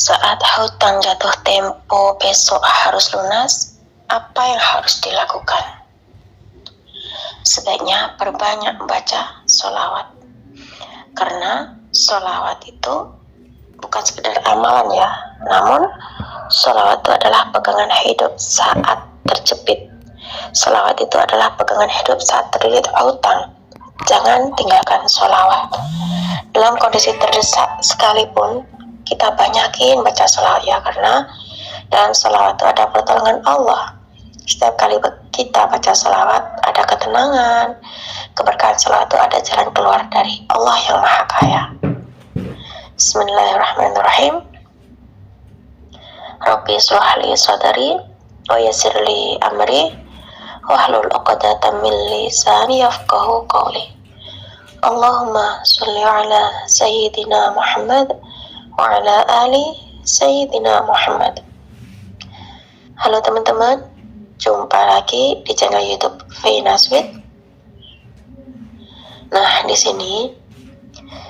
Saat hutang jatuh tempo besok harus lunas, apa yang harus dilakukan? Sebaiknya perbanyak membaca sholawat. Karena sholawat itu bukan sekedar amalan ya, namun sholawat itu adalah pegangan hidup saat terjepit. Sholawat itu adalah pegangan hidup saat terlilit hutang. Jangan tinggalkan sholawat. Dalam kondisi terdesak sekalipun, kita banyakin baca sholawat ya, karena dalam sholawat itu ada pertolongan Allah. Setiap kali kita baca sholawat ada ketenangan, keberkahan sholawat itu ada jalan keluar dari Allah yang Maha Kaya. Bismillahirrahmanirrahim. Rabbi shrah li sadri wa yassir li amri wahlul 'uqdatam min lisani yafqahu qawli. Allahumma sholli ala sayyidina Muhammad wa ala ali sayyidina Muhammad. Halo teman-teman, jumpa lagi di channel YouTube Finaswit. Nah, di sini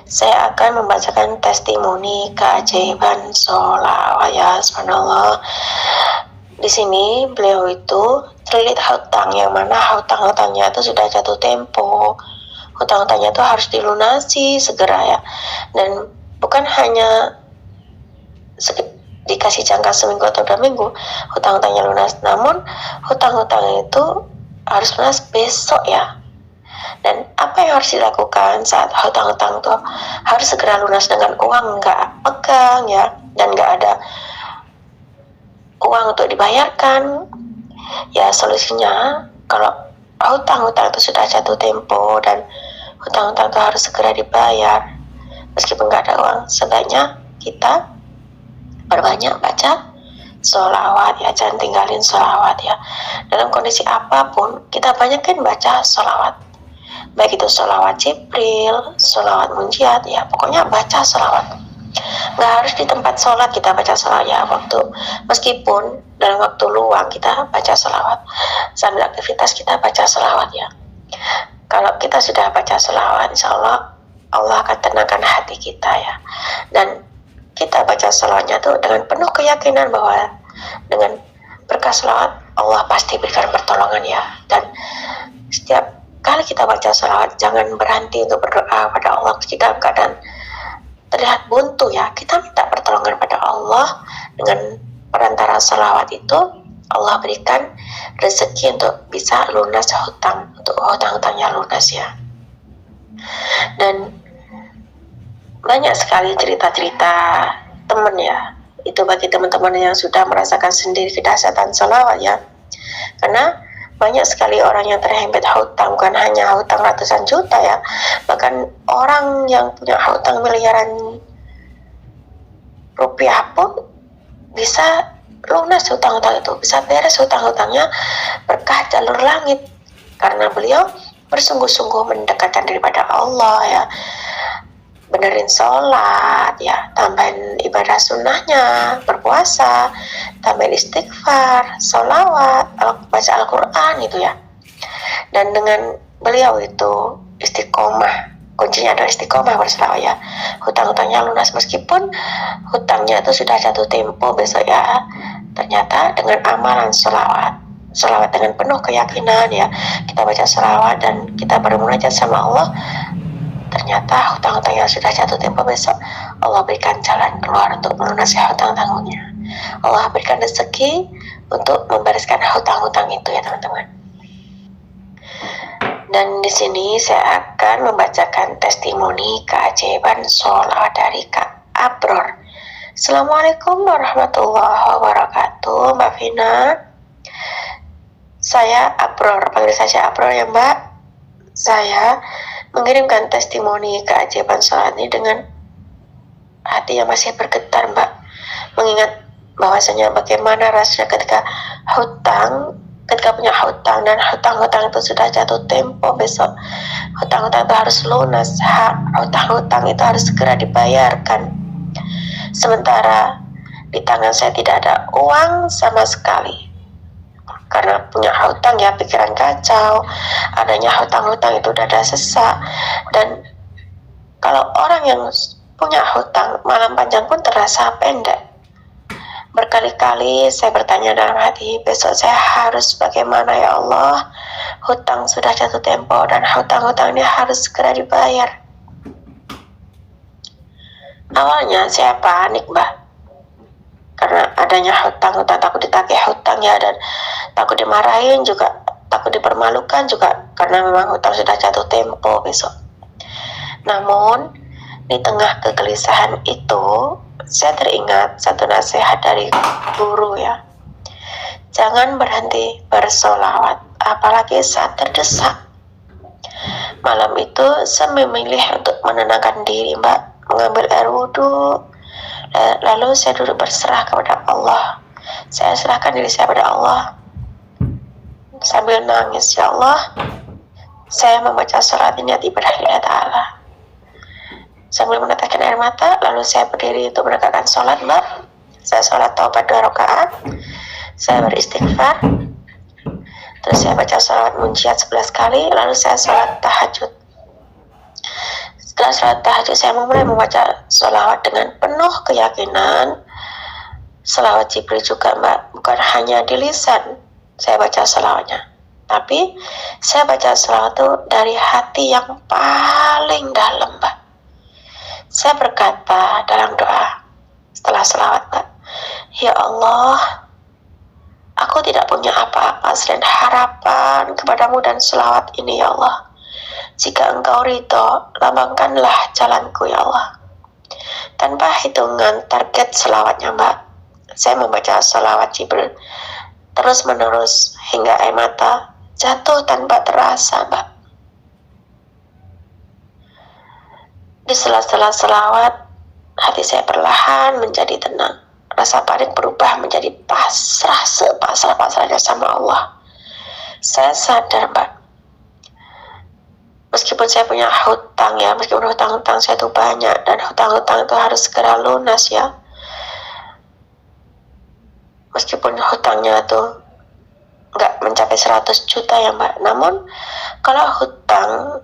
saya akan membacakan testimoni keajaiban sholawat ya, subhanallah. Di sini beliau itu terlilit hutang, yang mana hutang-hutangnya itu sudah jatuh tempo. Hutang-hutangnya itu harus dilunasi segera ya. Dan bukan hanya dikasih jangka seminggu atau 2 minggu hutang-hutangnya lunas, namun hutang-hutang itu harus lunas besok ya. Dan apa yang harus dilakukan saat hutang-hutang itu harus segera lunas dengan uang nggak pegang ya, dan nggak ada uang untuk dibayarkan ya. Solusinya, kalau hutang-hutang itu sudah jatuh tempo dan hutang-hutang itu harus segera dibayar meskipun nggak ada uang, sebaiknya kita perbanyak baca sholawat ya. Jangan tinggalin sholawat ya. Dalam kondisi apapun kita banyakin baca sholawat, baik itu sholawat Jibril, sholawat munjiat ya, pokoknya baca sholawat. Nggak harus di tempat sholat kita baca sholawat ya, meskipun dalam waktu luang kita baca sholawat, sambil aktivitas kita baca sholawat ya. Kalau kita sudah baca sholawat, insya Allah Allah akan tenangkan hati kita ya. Dan kita baca sholawatnya tuh dengan penuh keyakinan bahwa dengan berkah sholawat Allah pasti berikan pertolongan ya. Dan setiap kali kita baca sholawat, jangan berhenti untuk berdoa pada Allah. Kita keadaan terlihat buntu ya, kita minta pertolongan pada Allah. Dengan perantara sholawat itu Allah berikan rezeki untuk bisa lunas hutang, untuk hutang-hutangnya lunas ya. Dan banyak sekali cerita-cerita teman ya, itu bagi teman-teman yang sudah merasakan sendiri kedahsyatan sholawat ya. Karena banyak sekali orang yang terhimpit hutang, bukan hanya hutang ratusan juta ya, bahkan orang yang punya hutang miliaran rupiah pun bisa lunas hutang-hutang itu, bisa beres hutang-hutangnya berkah jalur langit, karena beliau bersungguh-sungguh mendekatkan daripada Allah ya. Benerin sholat ya, tambahin ibadah sunnahnya, berpuasa, tambahin istighfar, sholawat, baca Al-Quran itu ya. Dan dengan beliau itu istiqomah, kuncinya adalah istiqomah berselawat ya. Hutang-hutangnya lunas meskipun hutangnya itu sudah jatuh tempo besok ya. Ternyata dengan amalan sholawat dengan penuh keyakinan ya, kita baca sholawat dan kita bermunajat sama Allah, ternyata hutang-hutang yang sudah jatuh tempo besok Allah berikan jalan keluar untuk melunasi hutang-hutangnya. Allah berikan rezeki untuk membereskan hutang-hutang itu ya teman-teman. Dan di sini saya akan membacakan testimoni keajaiban sholawat dari Kak Abror. Assalamualaikum warahmatullahi wabarakatuh, Mbak Vina. Saya Abror, panggil saja Abror ya Mbak. Saya mengirimkan testimoni keajaiban sholawat ini dengan hati yang masih bergetar Mbak, mengingat bahwasanya bagaimana rasanya ketika punya hutang dan hutang-hutang itu sudah jatuh tempo besok, hutang-hutang itu harus lunas, hutang-hutang itu harus segera dibayarkan, sementara di tangan saya tidak ada uang sama sekali. Karena punya hutang ya, pikiran kacau, adanya hutang-hutang itu dada sesak. Dan kalau orang yang punya hutang, malam panjang pun terasa pendek. Berkali-kali saya bertanya dalam hati, besok saya harus bagaimana ya Allah? Hutang sudah jatuh tempo dan hutang-hutang ini harus segera dibayar. Awalnya saya panik, Mbak, karena adanya hutang-hutang, takut ditagih hutang ya, dan takut dimarahin juga, takut dipermalukan juga, karena memang hutang sudah jatuh tempo besok. Namun di tengah kegelisahan itu, saya teringat satu nasihat dari guru ya. Jangan berhenti bersolawat, apalagi saat terdesak. Malam itu saya memilih untuk menenangkan diri, Mbak, mengambil air wudhu. Lalu saya duduk berserah kepada Allah. Saya serahkan diri saya pada Allah. Sambil nangis, ya Allah, saya membaca surat niat ibadah lillahi ta'ala. Sambil meneteskan air mata, lalu saya berdiri untuk menegakkan sholat, Mbak. Saya sholat taubat 2 rakaat, saya beristighfar, terus saya baca sholawat munjiat 11 kali, lalu saya sholat tahajud. Setelah sholat tahajud, saya mulai membaca sholawat dengan penuh keyakinan. Sholawat Jibril juga, Mbak, bukan hanya di lisan saya baca sholawatnya, tapi saya baca sholawat itu dari hati yang paling dalam, Mbak. Saya berkata dalam doa setelah sholawat, Mbak, ya Allah, aku tidak punya apa-apa selain harapan kepadamu dan sholawat ini, ya Allah. Jika engkau ridho, lapangkanlah jalanku, ya Allah. Tanpa hitungan target sholawatnya, Mbak, saya membaca sholawat Jibril terus menerus hingga air mata jatuh tanpa terasa, Mbak. Di sela-sela selawat, hati saya perlahan menjadi tenang. Rasa panik berubah menjadi pasrah, sepasrah-pasrahnya sama Allah. Saya sadar, Mbak, meskipun saya punya hutang ya, meskipun hutang-hutang saya itu banyak, dan hutang-hutang itu harus segera lunas ya. Meskipun hutangnya itu nggak mencapai 100 juta ya, Mbak, namun kalau hutang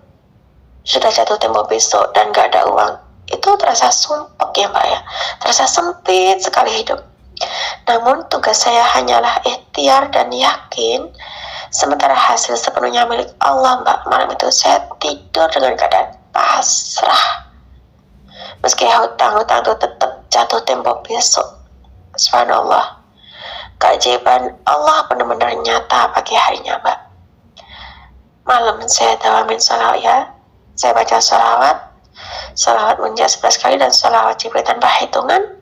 sudah jatuh tempo besok dan gak ada uang, itu terasa sumpek ya, Mbak ya, terasa sempit sekali hidup. Namun tugas saya hanyalah ikhtiar dan yakin, sementara hasil sepenuhnya milik Allah, Mbak. Malam itu saya tidur dengan keadaan pasrah, meski hutang-hutang itu tetap jatuh tempo besok. Subhanallah, keajaiban Allah benar-benar nyata pagi harinya, Mbak. Malam saya dawamin sholawat ya. Saya baca sholawat munjiat 11 kali dan sholawat Jibril tanpa hitungan.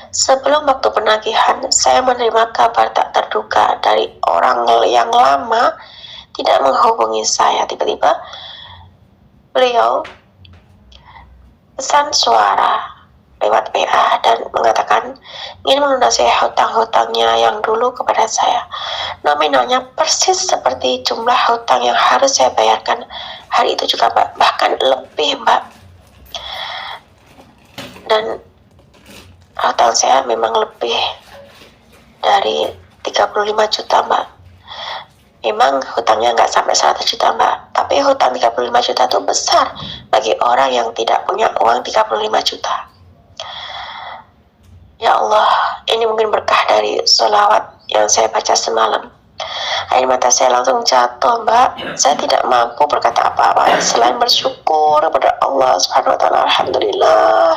Sebelum waktu penagihan, saya menerima kabar tak terduga dari orang yang lama tidak menghubungi saya. Tiba-tiba beliau pesan suara lewat WA dan mengatakan ingin melunasi hutang-hutangnya yang dulu kepada saya. Nominalnya persis seperti jumlah hutang yang harus saya bayarkan hari itu juga, Mbak, bahkan lebih, Mbak. Dan hutang saya memang lebih dari 35 juta, Mbak. Memang hutangnya nggak sampai 100 juta, Mbak, tapi hutang 35 juta itu besar bagi orang yang tidak punya uang 35 juta. Ya Allah, ini mungkin berkah dari sholawat yang saya baca semalam. Air mata saya langsung jatuh, Mbak. Saya tidak mampu berkata apa-apa selain bersyukur kepada Allah Subhanahu wa Ta'ala. Alhamdulillah,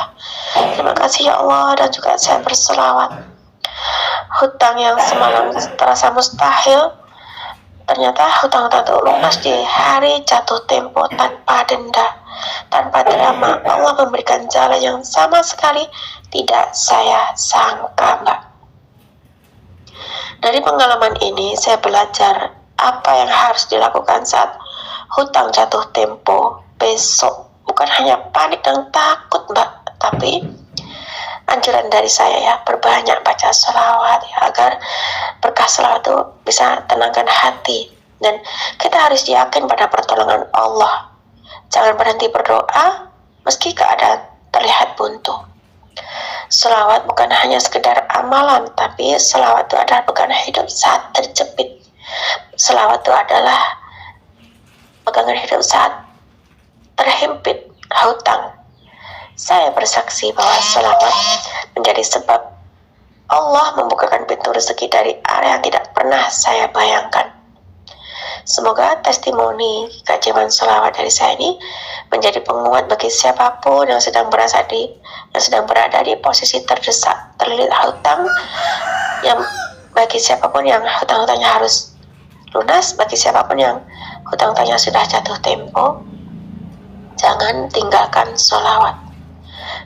terima kasih ya Allah. Dan juga saya berselawat. Hutang yang semalam terasa mustahil, ternyata hutang-hutang itu lunas di hari jatuh tempo tanpa denda, tanpa drama. Allah memberikan jalan yang sama sekali tidak saya sangka, Mbak. Dari pengalaman ini saya belajar apa yang harus dilakukan saat hutang jatuh tempo besok. Bukan hanya panik dan takut, Mbak, tapi anjuran dari saya ya, perbanyak baca sholawat ya, agar berkah sholawat itu bisa tenangkan hati. Dan kita harus yakin pada pertolongan Allah. Jangan berhenti berdoa meski keadaan terlihat buntu. Sholawat bukan hanya sekedar amalan, tapi sholawat itu adalah pegangan hidup saat terjepit. Sholawat itu adalah pegangan hidup saat terhimpit hutang. Saya bersaksi bahwa sholawat menjadi sebab Allah membukakan pintu rezeki dari arah yang tidak pernah saya bayangkan. Semoga testimoni keajaiban sholawat dari saya ini menjadi penguat bagi siapapun yang sedang berada di posisi terdesak, terlilit hutang, yang bagi siapapun yang hutang-hutangnya harus lunas, bagi siapapun yang hutang-hutangnya sudah jatuh tempo, jangan tinggalkan sholawat.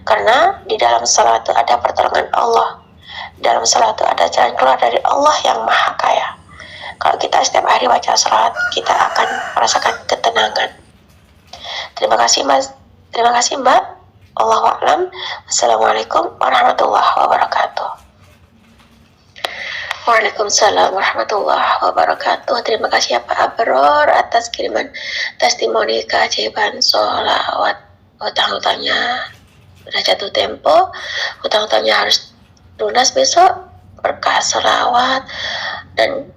Karena di dalam sholawat itu ada pertolongan Allah. Di dalam sholawat itu ada jalan keluar dari Allah yang Maha Kaya. Kalau kita setiap hari baca sholawat, kita akan merasakan ketenangan. Terima kasih Mas, terima kasih Mbak. Allahu a'lam. Assalamualaikum warahmatullahi wabarakatuh. Waalaikumsalam warahmatullahi wabarakatuh. Terima kasih ya Pak Abror atas kiriman testimoni keajaiban sholawat. Hutang-hutangnya sudah jatuh tempo, hutang-hutangnya harus lunas besok berkah sholawat, dan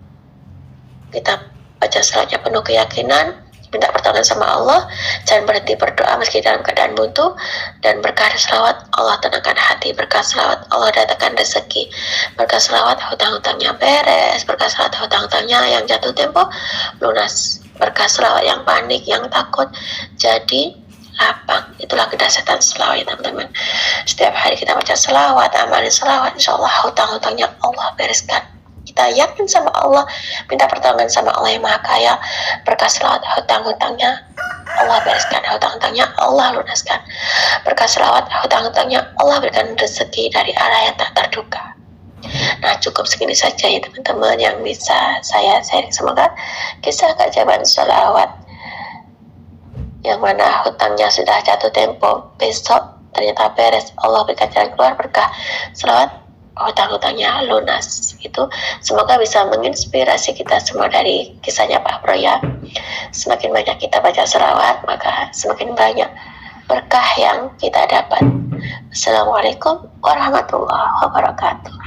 kita baca sholawatnya penuh keyakinan, minta pertolongan sama Allah, jangan berhenti berdoa meski dalam keadaan buntu, dan berkah sholawat Allah tenangkan hati, berkah sholawat Allah datangkan rezeki, berkah sholawat hutang-hutangnya beres, berkah sholawat hutang-hutangnya yang jatuh tempo lunas, berkah sholawat yang panik, yang takut jadi lapang. Itulah kedahsyatan sholawat ya teman-teman. Setiap hari kita baca sholawat, amalin sholawat, insya Allah hutang-hutangnya Allah bereskan. Kita yakin sama Allah, minta pertolongan sama Allah yang Maha Kaya, berkah sholawat hutang-hutangnya Allah bereskan, hutang-hutangnya Allah lunaskan, berkah sholawat hutang-hutangnya Allah berikan rezeki dari arah yang tak terduga. Nah, cukup segini saja ya teman-teman yang bisa saya sharing. Semoga kisah keajaiban sholawat yang mana hutangnya sudah jatuh tempo besok ternyata beres, Allah berikan jalan keluar, berkah sholawat hutang-hutangnya lunas. Itu semoga bisa menginspirasi kita semua dari kisahnya Pak Bro ya. Semakin banyak kita baca sholawat, maka semakin banyak berkah yang kita dapat. Assalamualaikum warahmatullahi wabarakatuh.